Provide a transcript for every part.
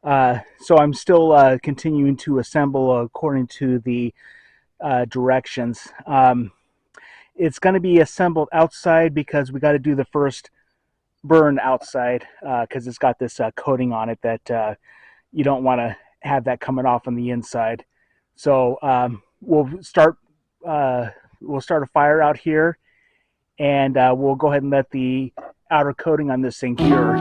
on. So I'm still continuing to assemble according to the directions. It's going to be assembled outside because we got to do the first burn outside because it's got this coating on it that you don't want to have that coming off on the inside. So we'll start a fire out here, and we'll go ahead and let the outer coating on this thing cure.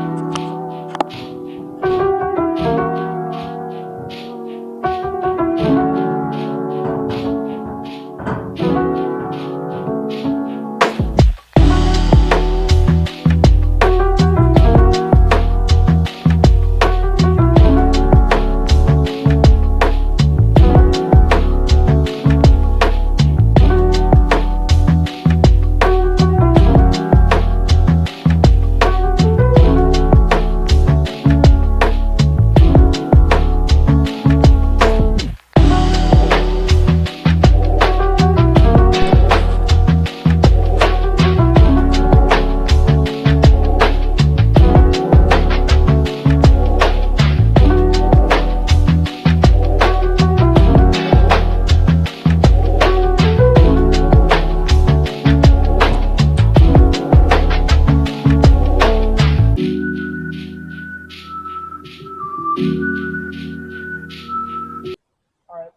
All right,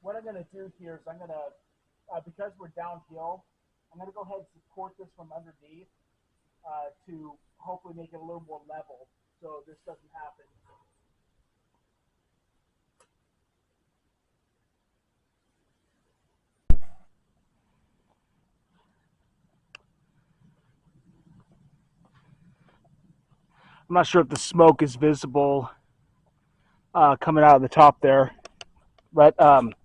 what I'm going to do here is I'm going to, because we're downhill, I'm going to go ahead and support this from underneath to hopefully make it a little more level so this doesn't happen. I'm not sure if the smoke is visible coming out of the top there, but I'm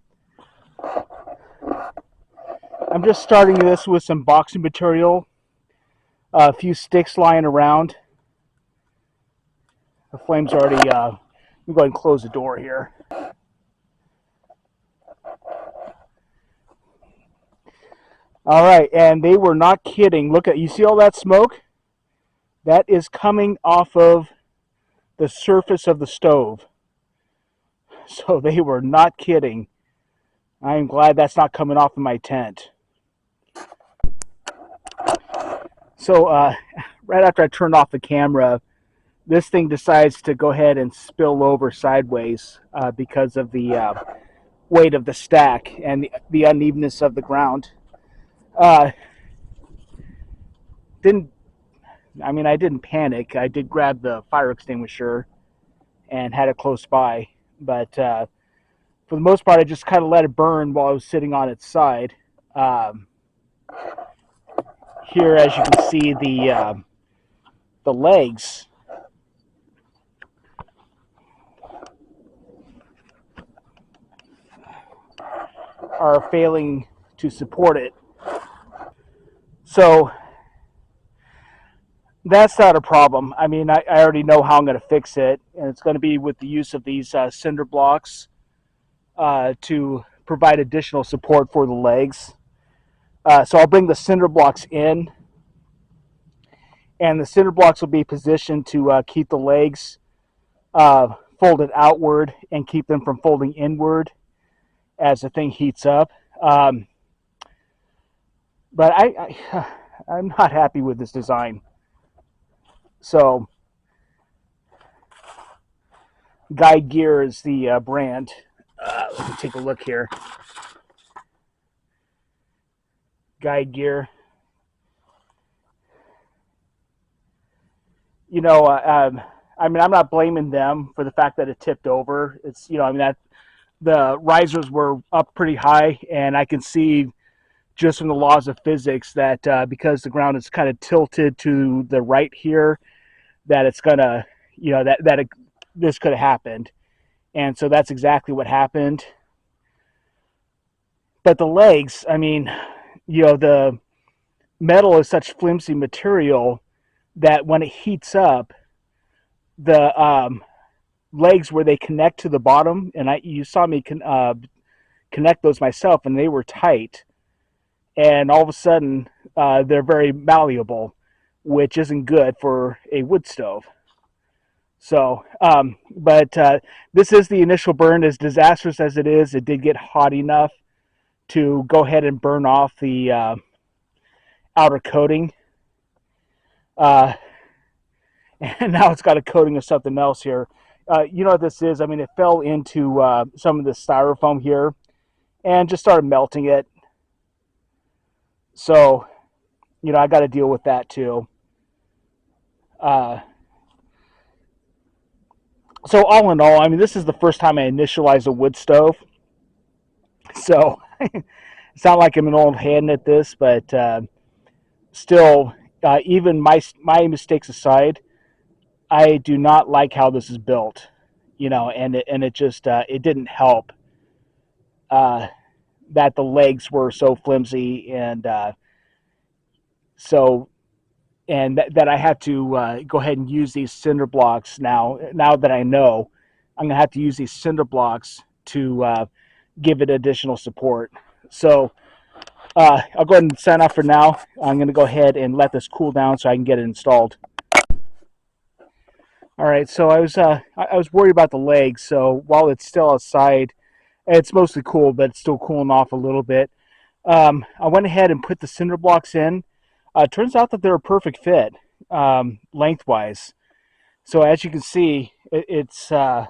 just starting this with some boxing material, a few sticks lying around. The flame's already, let me go ahead and close the door here. All right, and they were not kidding. Look at, you see all that smoke? That is coming off of the surface of the stove. So they were not kidding. I am glad that's not coming off of my tent. So right after I turned off the camera, this thing decides to go ahead and spill over sideways because of the weight of the stack and the unevenness of the ground. I didn't panic. I did grab the fire extinguisher and had it close by, but for the most part, I just kind of let it burn while I was sitting on its side. Here, as you can see, the legs are failing to support it. So that's not a problem. I mean, I already know how I'm going to fix it, and it's going to be with the use of these cinder blocks to provide additional support for the legs. So I'll bring the cinder blocks in, and the cinder blocks will be positioned to keep the legs folded outward and keep them from folding inward as the thing heats up. But I'm not happy with this design. So Guide Gear is the brand. Let me take a look here. Guide Gear. You know, I mean, I'm not blaming them for the fact that it tipped over. It's, you know, I mean, that the risers were up pretty high, and I can see just from the laws of physics that because the ground is kind of tilted to the right here, that it's gonna, you know, this could have happened, and so that's exactly what happened. But the legs, I mean, you know, the metal is such flimsy material that when it heats up, the legs where they connect to the bottom, and you saw me connect those myself, and they were tight, and all of a sudden they're very malleable, which isn't good for a wood stove. So, but this is the initial burn. As disastrous as it is, it did get hot enough to go ahead and burn off the outer coating. Uh, and now it's got a coating of something else here. You know what this is? I mean, it fell into some of the styrofoam here and just started melting it. So, you know, I got to deal with that too. Uh, so all in all, I mean, this is the first time I initialized a wood stove. So it's not like I'm an old hand at this, but still, even my mistakes aside, I do not like how this is built. You know, and it just it didn't help uh, that the legs were so flimsy and so and that I have to go ahead and use these cinder blocks now. Now that I know, I'm gonna have to use these cinder blocks to give it additional support. So I'll go ahead and sign off for now. I'm gonna go ahead and let this cool down so I can get it installed. All right, so I was worried about the legs. So while it's still outside, it's mostly cool, but it's still cooling off a little bit. I went ahead and put the cinder blocks in. Turns out that they're a perfect fit lengthwise. So as you can see, it's right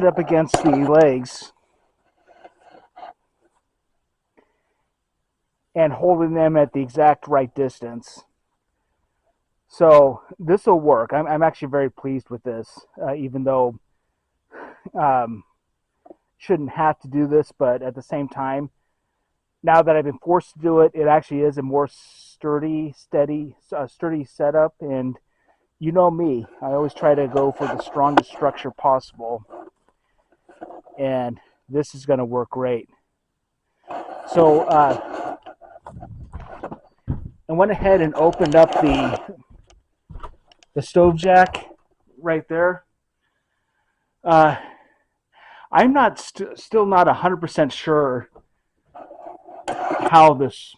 up against the legs and holding them at the exact right distance. So this will work. I'm actually very pleased with this, even though um, shouldn't have to do this, but at the same time, now that I've been forced to do it, it actually is a more sturdy setup. And you know me, I always try to go for the strongest structure possible, and this is going to work great. So I went ahead and opened up the stove jack right there. Uh, I'm not still not 100% sure how this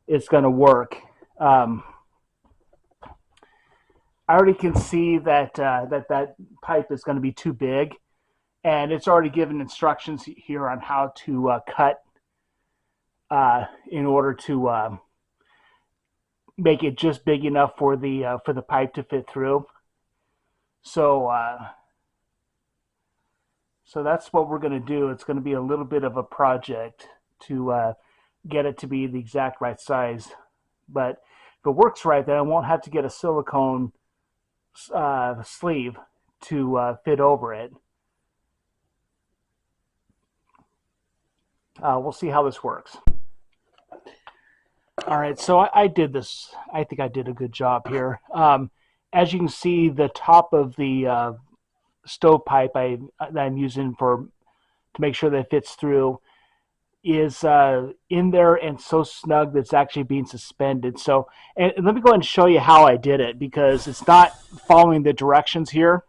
is going to work. I already can see that that pipe is going to be too big, and it's already given instructions here on how to cut in order to make it just big enough for the pipe to fit through. So so that's what we're going to do. It's going to be a little bit of a project to get it to be the exact right size. But if it works right, then I won't have to get a silicone sleeve to fit over it. We'll see how this works. All right, so I did this. I think I did a good job here. As you can see, the top of the stovepipe that I'm using for to make sure that it fits through is in there and so snug that it's actually being suspended. So, and let me go ahead and show you how I did it because it's not following the directions here.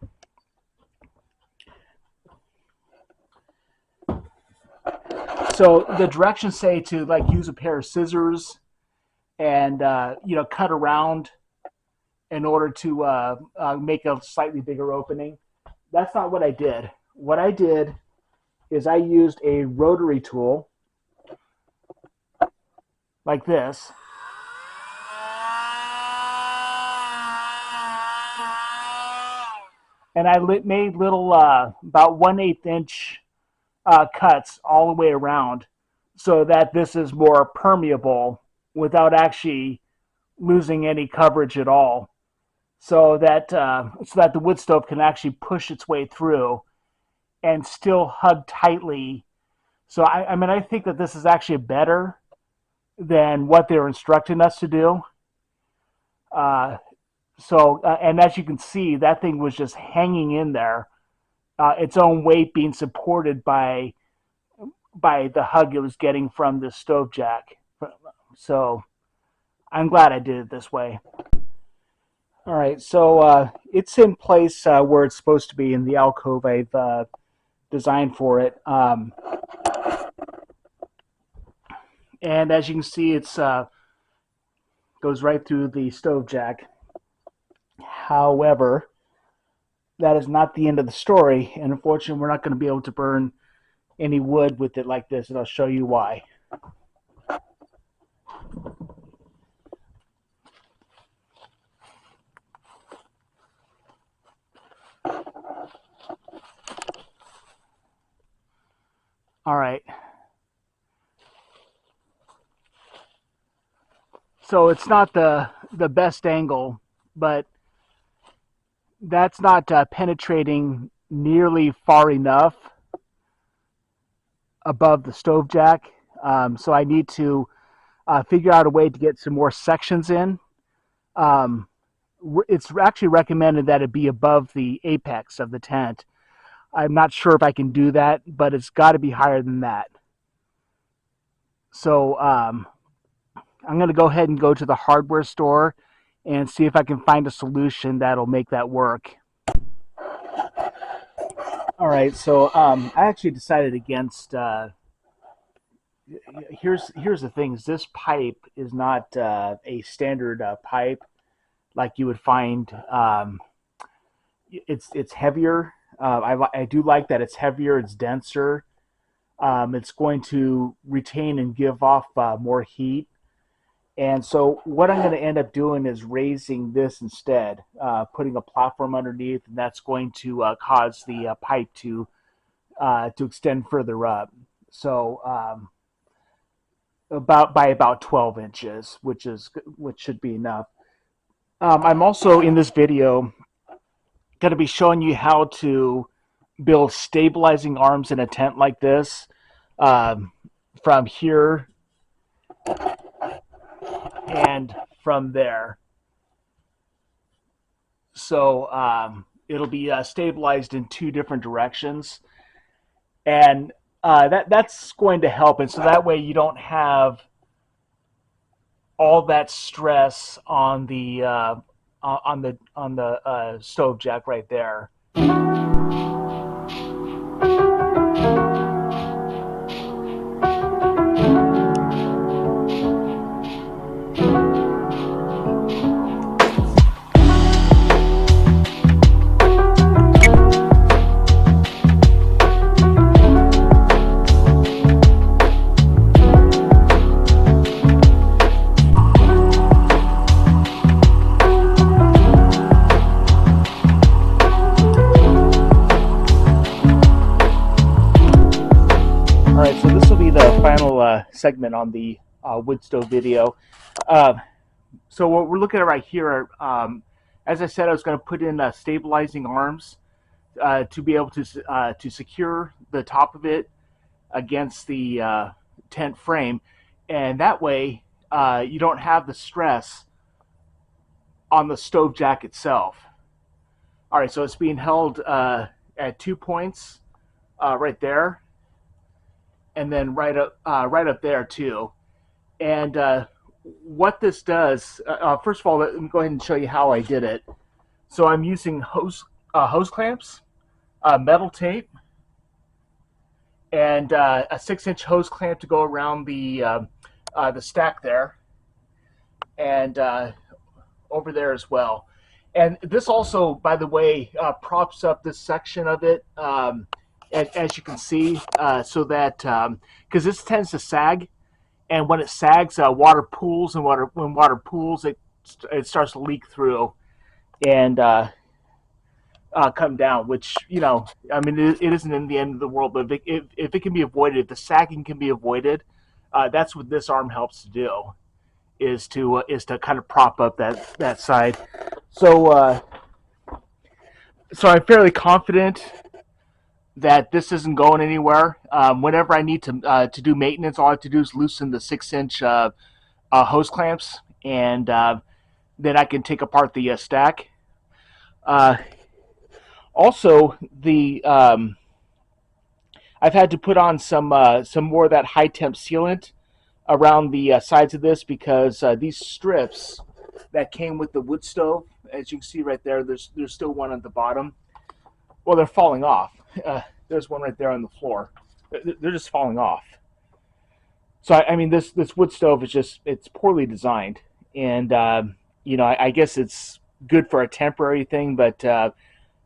So the directions say to like use a pair of scissors and you know cut around in order to make a slightly bigger opening. That's not what I did. What I did is I used a rotary tool like this. And I made little about 1/8 inch cuts all the way around so that this is more permeable without actually losing any coverage at all. So that the wood stove can actually push its way through and still hug tightly. So I mean I think that this is actually better than what they're instructing us to do. Uh, and as you can see, that thing was just hanging in there, its own weight being supported by the hug it was getting from the stove jack. So I'm glad I did it this way. All right, so it's in place where it's supposed to be in the alcove I've designed for it. And as you can see, it's goes right through the stove jack. However, that is not the end of the story, and unfortunately we're not going to be able to burn any wood with it like this, and I'll show you why. All right. So it's not the best angle, but that's not penetrating nearly far enough above the stove jack. So I need to figure out a way to get some more sections in. Um, it's actually recommended that it be above the apex of the tent. I'm not sure if I can do that, but it's got to be higher than that. So I'm going to go ahead and go to the hardware store and see if I can find a solution that'll make that work. All right, so I actually decided against. Here's the thing: is this pipe is not a standard pipe like you would find. It's heavier. I do like that it's heavier. It's denser. It's going to retain and give off more heat. And so what I'm going to end up doing is raising this instead, putting a platform underneath, and that's going to cause the pipe to extend further up. So about 12 inches, which should be enough. I'm also in this video going to be showing you how to build stabilizing arms in a tent like this, from here and from there. So it'll be stabilized in two different directions, and that's going to help. And so that way you don't have all that stress on the stove jack right there. Alright, so this will be the final segment on the wood stove video. So what we're looking at right here, as I said, I was going to put in stabilizing arms to be able to secure the top of it against the tent frame, and that way you don't have the stress on the stove jack itself. Alright, so it's being held at 2 points right there, and then right up there too. And what this does, first of all, let me go ahead and show you how I did it. So I'm using hose clamps, metal tape, and a 6-inch hose clamp to go around the stack there, and over there as well. And this also, by the way, props up this section of it, as you can see, so that because this tends to sag, and when it sags, water pools, and when water pools, it starts to leak through and come down. Which, I mean, it isn't in the end of the world, but if it can be avoided, if the sagging can be avoided, that's what this arm helps to do, is to kind of prop up that side. So I'm fairly confident that this isn't going anywhere. Whenever I need to do maintenance, all I have to do is loosen the 6-inch hose clamps, and then I can take apart the stack. Also, I've had to put on some more of that high temp sealant around the sides of this, because these strips that came with the wood stove, as you can see right there, there's still one at the bottom. Well, they're falling off. There's one right there on the floor. They're just falling off. So I mean, this wood stove is it's poorly designed, and I guess it's good for a temporary thing, but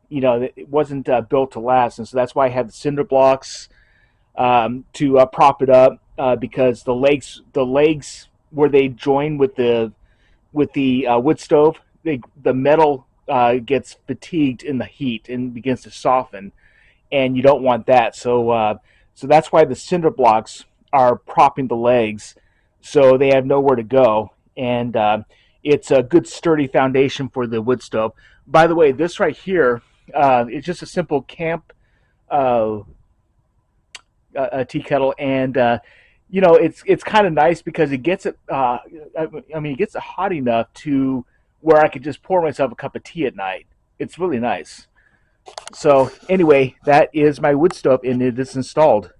it wasn't built to last, and so that's why I had the cinder blocks to prop it up because the legs where they join with the wood stove, the metal gets fatigued in the heat and begins to soften, and you don't want that. So that's why the cinder blocks are propping the legs, so they have nowhere to go, and it's a good sturdy foundation for the wood stove. By the way, this right here is just a simple camp uh, a tea kettle, and it's kind of nice because it gets it. I mean, it gets it hot enough to where I could just pour myself a cup of tea at night. It's really nice. So anyway, that is my wood stove, and it is installed.